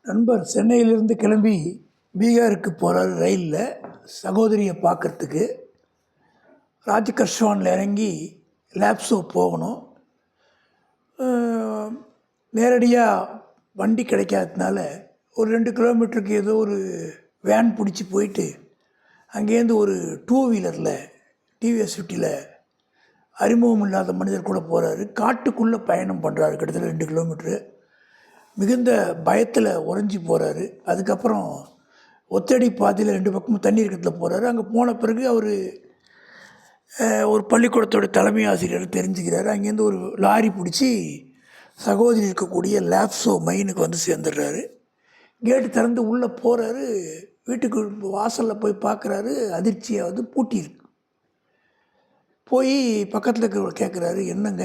நண்பர் சென்னையிலிருந்து கிளம்பி பீகாருக்கு போகிறார் ரயிலில் சகோதரியை பார்க்குறதுக்கு. ராஜ்கர்ஷ்வானில் இறங்கி லேப்ஸோ போகணும். நேரடியாக வண்டி கிடைக்காததுனால ஒரு 2 கிலோமீட்டருக்கு ஏதோ ஒரு வேன் பிடிச்சி போயிட்டு அங்கேருந்து ஒரு 2 வீலரில் டிவிஎஸ் 50ல் அறிமுகம் இல்லாத மனிதர் கூட போகிறாரு. காட்டுக்குள்ளே பயணம் பண்ணுறாரு. கிட்டத்தட்ட 2 கிலோமீட்ரு. மிகுந்த பயத்தில் உறைஞ்சி போகிறாரு. அதுக்கப்புறம் ஒத்தடி பாதையில் 2 பக்கமும் தண்ணி இருக்கிறதுல போகிறாரு. அங்கே போன பிறகு அவர் ஒரு பள்ளிக்கூடத்தோட தலைமை ஆசிரியர் தெரிஞ்சுக்கிறாரு. அங்கேருந்து ஒரு லாரி பிடிச்சி சகோதரி இருக்கக்கூடிய லேப்ஸோ மைனுக்கு வந்து சேர்ந்துடுறாரு. கேட்டு திறந்து உள்ளே போகிறாரு. வீட்டுக்கு வாசலில் போய் பார்க்குறாரு. அதிர்ச்சியாக வந்து பூட்டியிருக்கு. போய் பக்கத்தில் இருக்கிறவங்க கேட்குறாரு, என்னங்க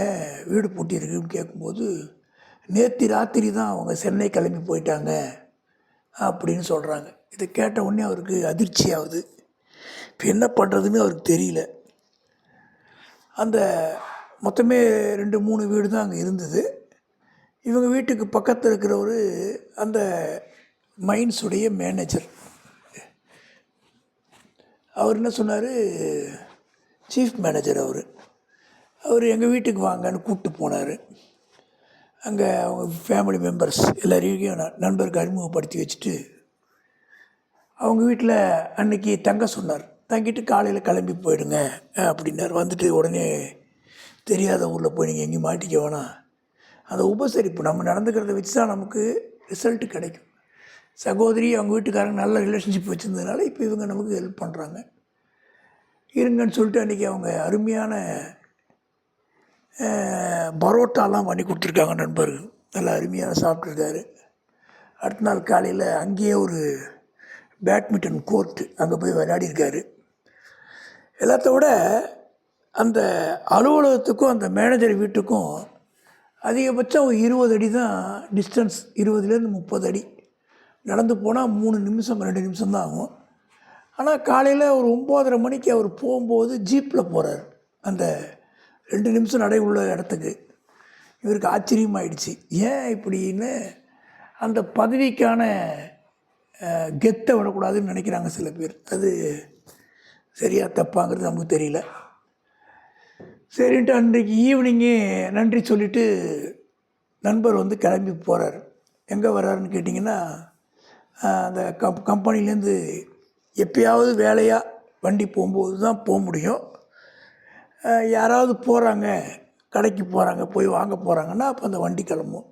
வீடு பூட்டியிருக்குன்னு கேட்கும்போது, நேற்று ராத்திரி தான் அவங்க சென்னை கிளம்பி போயிட்டாங்க அப்படின்னு சொல்கிறாங்க. இதை கேட்ட உடனே அவருக்கு அதிர்ச்சி ஆகுது. இப்போ என்ன பண்ணுறதுன்னு அவருக்கு தெரியல. அந்த மொத்தமே 2-3 வீடு தான் அங்கே இருந்தது. இவங்க வீட்டுக்கு பக்கத்தில் இருக்கிறவர் அந்த மைன்ஸுடைய மேனேஜர். அவர் என்ன சொன்னார், சீஃப் மேனேஜர் அவர் எங்கள் வீட்டுக்கு வாங்கன்னு கூப்பிட்டு போனார். அங்கே அவங்க ஃபேமிலி மெம்பர்ஸ் எல்லாரையும் நண்பருக்கு அறிமுகப்படுத்தி வச்சுட்டு அவங்க வீட்டில் அன்றைக்கி தங்க சொன்னார். தங்கிட்டு காலையில் கிளம்பி போயிடுங்க அப்படின்னார். வந்துட்டு உடனே தெரியாத ஊரில் போய் நீங்கள் எங்கேயும் மாட்டிக்க வேணாம். அந்த உபசரிப்பு நம்ம நடந்துக்கிறத வச்சு தான் நமக்கு ரிசல்ட்டு கிடைக்கும். சகோதரி அவங்க வீட்டுக்காரங்க நல்ல ரிலேஷன்ஷிப் வச்சுருந்ததுனால இப்போ இவங்க நமக்கு ஹெல்ப் பண்ணுறாங்க. இருங்கன்னு சொல்லிட்டு அன்றைக்கி அவங்க அருமையான பரோட்டாலாம் பண்ணி கொடுத்துருக்காங்க. நண்பர் நல்லா அருமையாக சாப்பிட்ருக்காரு. அடுத்த நாள் காலையில் அங்கேயே ஒரு பேட்மிண்டன் கோர்ட்டு அங்கே போய் விளையாடிருக்காரு. எல்லாத்த விட அந்த அலுவலகத்துக்கும் அந்த மேனேஜர் வீட்டுக்கும் அதிகபட்சம் ஒரு 20 அடி தான் டிஸ்டன்ஸ். 20லேருந்து 30 அடி நடந்து போனால் 3 நிமிஷம் 2 நிமிஷம் தான் ஆகும். ஆனால் காலையில் ஒரு 9:30 மணிக்கு அவர் போகும்போது ஜீப்பில் போகிறார் அந்த 2 நிமிஷம் நடை உள்ள இடத்துக்கு. இவருக்கு ஆச்சரியமாயிடுச்சு. ஏன் இப்படின்னு அந்த பதவிக்கான கெத்தை விடக்கூடாதுன்னு நினைக்கிறாங்க சில பேர். அது சரியாக தப்பாங்கிறது நமக்கு தெரியல. சரின்ட்டு அன்றைக்கு ஈவினிங்கே நன்றி சொல்லிவிட்டு நண்பர் வந்து கிளம்பி போகிறார். எங்கே வர்றாருன்னு கேட்டிங்கன்னா, அந்த கம்பெனிலேருந்து எப்பயாவது வேலையாக வண்டி போகும்போது தான் போக முடியும். யாராவது போகிறாங்க, கடைக்கு போகிறாங்க, போய் வாங்க போகிறாங்கன்னா அப்போ அந்த வண்டி கிளம்பும்.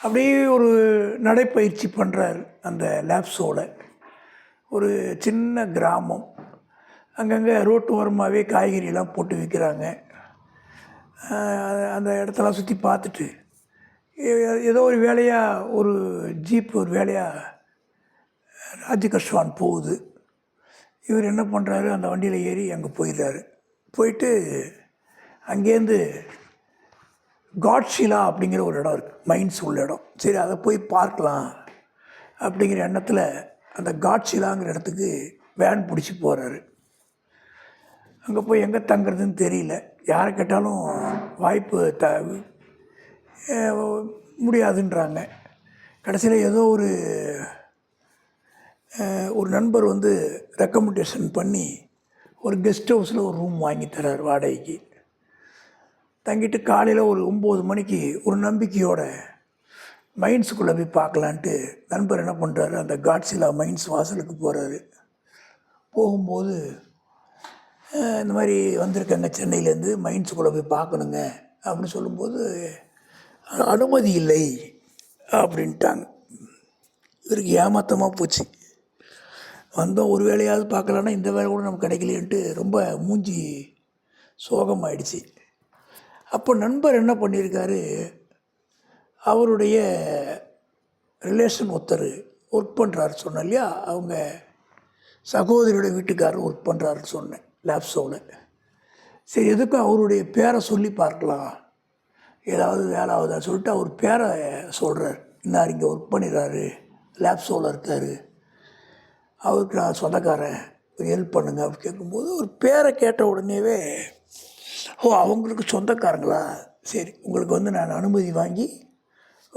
அப்படியே ஒரு நடைப்பயிற்சி பண்ணுறாரு. அந்த லேப்ஸோட ஒரு சின்ன கிராமம். அங்கங்கே ரோட்டு ஓரமாகவே காய்கறியெல்லாம் போட்டு விற்கிறாங்க. அந்த இடத்தெல்லாம் சுற்றி பார்த்துட்டு ஏதோ ஒரு வேலையாக ஒரு ஜீப் ஒரு வேலையாக ராஜ்கர்ஷ்வான் போகுது. இவர் என்ன பண்ணுறாரு, அந்த வண்டியில் ஏறி அங்கே போயிடுறாரு. போயிட்டு அங்கேருந்து காட்ஷிலா அப்படிங்கிற ஒரு இடம் இருக்குது, மைன்ஸ் உள்ள இடம். சரி அதை போய் பார்க்கலாம் அப்படிங்கிற எண்ணத்தில் அந்த காட்ஷிலாங்கிற இடத்துக்கு வேன் பிடிச்சி போகிறாரு. அங்கே போய் எங்கே தங்குறதுன்னு தெரியல. யாரை கேட்டாலும் வாய்ப்பு முடியாதுன்றாங்க. கடைசியில் ஏதோ ஒரு நண்பர் வந்து ரெக்கமெண்டேஷன் பண்ணி ஒரு கெஸ்ட் ஹவுஸில் ஒரு ரூம் வாங்கி தர்றார் வாடகைக்கு. தங்கிட்டு காலையில் ஒரு 9 மணிக்கு ஒரு நம்பிக்கையோட மைன்ஸுக்குள்ளே போய் பார்க்கலான்ட்டு நண்பர் என்ன பண்ணுறாரு, அந்த காட்ஷிலா மைன்ஸ் வாசலுக்கு போகிறாரு. போகும்போது இந்த மாதிரி வந்திருக்காங்க சென்னையிலேருந்து, மைன்ஸுக்குள்ளே போய் பார்க்கணுங்க அப்படின்னு சொல்லும்போது அனுமதி இல்லை அப்படின்ட்டாங்க. இவருக்கு ஏமாற்றமாக போச்சு. வந்தோம் ஒரு வேலையாவது பார்க்கலான்னா இந்த வேலை கூட நமக்கு கிடைக்கலையன்ட்டு ரொம்ப மூஞ்சி சோகமாயிடுச்சு. அப்போ நண்பர் என்ன பண்ணியிருக்காரு, அவருடைய ரிலேஷன் ஒருத்தர் ஒர்க் பண்ணுறாரு சொன்னேன் இல்லையா, அவங்க சகோதரியோட வீட்டுக்காரர் ஒர்க் பண்ணுறாருன்னு சொன்னேன் லேப்ஸோவில். சரி எதுக்கும் அவருடைய பேரை சொல்லி பார்க்கலாம், ஏதாவது வேலை ஆகுதான்னு சொல்லிட்டு அவர் பேரை சொல்கிறார். இன்னார் இங்கே ஒர்க் பண்ணிடுறாரு, லேப்ஸோவில் இருக்கார், அவருக்கு நான் சொந்தக்காரன், ஒரு ஹெல்ப் பண்ணுங்க அப்படின்னு கேட்கும்போது ஒரு பேரை கேட்ட உடனேவே, ஓ அவங்களுக்கு சொந்தக்காரங்களா, சரி உங்களுக்கு வந்து நான் அனுமதி வாங்கி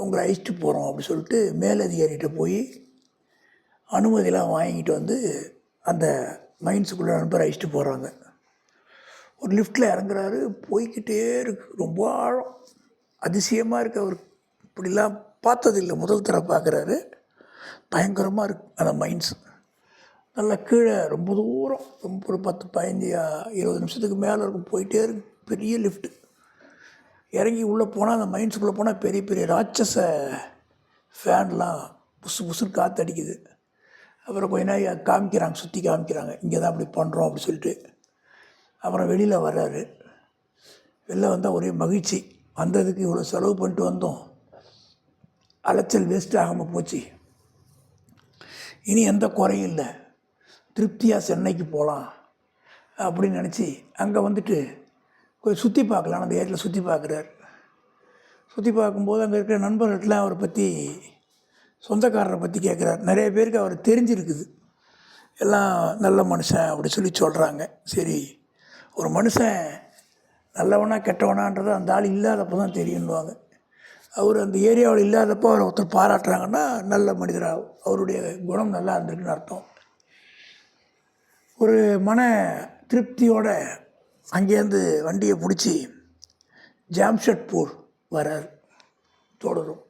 உங்களை அழைச்சிட்டு போகிறோம் அப்படி சொல்லிட்டு மேலதிகாரிகிட்ட போய் அனுமதியெலாம் வாங்கிட்டு வந்து அந்த மைன்ஸுக்குள்ளே நண்பர் அழைச்சிட்டு போகிறாங்க. ஒரு லிஃப்ட்டில் இறங்குறாரு, போய்கிட்டே இருக்கு. ரொம்ப ஆழம், அதிசயமாக இருக்குது. அவர் இப்படிலாம் பார்த்ததில்லை, முதல் தடவை பார்க்குறாரு. பயங்கரமாக இருக்குது அந்த மைன்ஸ். நல்லா கீழே ரொம்ப தூரம், ரொம்ப ஒரு 10, 15, 20 நிமிஷத்துக்கு மேலே இருக்கும். போயிட்டே இருக்கு, பெரிய லிஃப்ட்டு. இறங்கி உள்ளே போனால், அந்த மைன்ஸுக்குள்ளே போனால் பெரிய பெரிய ராட்சச ஃபேன்லாம் புசு புசுன்னு காற்றடிக்குது. அப்புறம் கொஞ்ச நேரம் காமிக்கிறாங்க, சுற்றி காமிக்கிறாங்க, இங்கே தான் அப்படி பண்ணுறோம் அப்படி சொல்லிட்டு. அப்புறம் வெளியில் வர்றாரு. வெளில வந்தால் ஒரே மகிழ்ச்சி. வந்ததுக்கு இவ்வளோ செலவு பண்ணிட்டு வந்தோம், அலைச்சல் வேஸ்ட் ஆகாமல் போச்சு, இனி எந்த குறையும் இல்லை, திருப்தியாக சென்னைக்கு போகலாம் அப்படின்னு நினச்சி அங்கே வந்துட்டு கொஞ்சம் சுற்றி பார்க்கலாம். அந்த ஏரியில் சுற்றி பார்க்குறாரு. சுற்றி பார்க்கும்போது அங்கே இருக்கிற நண்பர்கள்ட்டெலாம் அவரை பற்றி, சொந்தக்காரரை பற்றி கேட்குறாரு. நிறைய பேருக்கு அவர் தெரிஞ்சிருக்குது, எல்லாம் நல்ல மனுஷன் அப்படி சொல்லி சொல்கிறாங்க. சரி, ஒரு மனுஷன் நல்லவனா கெட்டவனான்றது அந்த ஆள் இல்லாதப்போ தான் தெரியுன்னுவாங்க. அவர் அந்த ஏரியாவில் இல்லாதப்போ அவரை ஒருத்தர் பாராட்டுறாங்கன்னா நல்ல மனிதராக, அவருடைய குணம் நல்லா இருந்திருக்குன்னு அர்த்தம். ஒரு மன திருப்தியோடு அங்கேருந்து வண்டியை பிடிச்சி ஜாம்ஷெட்பூர் வரார். தொடரும்.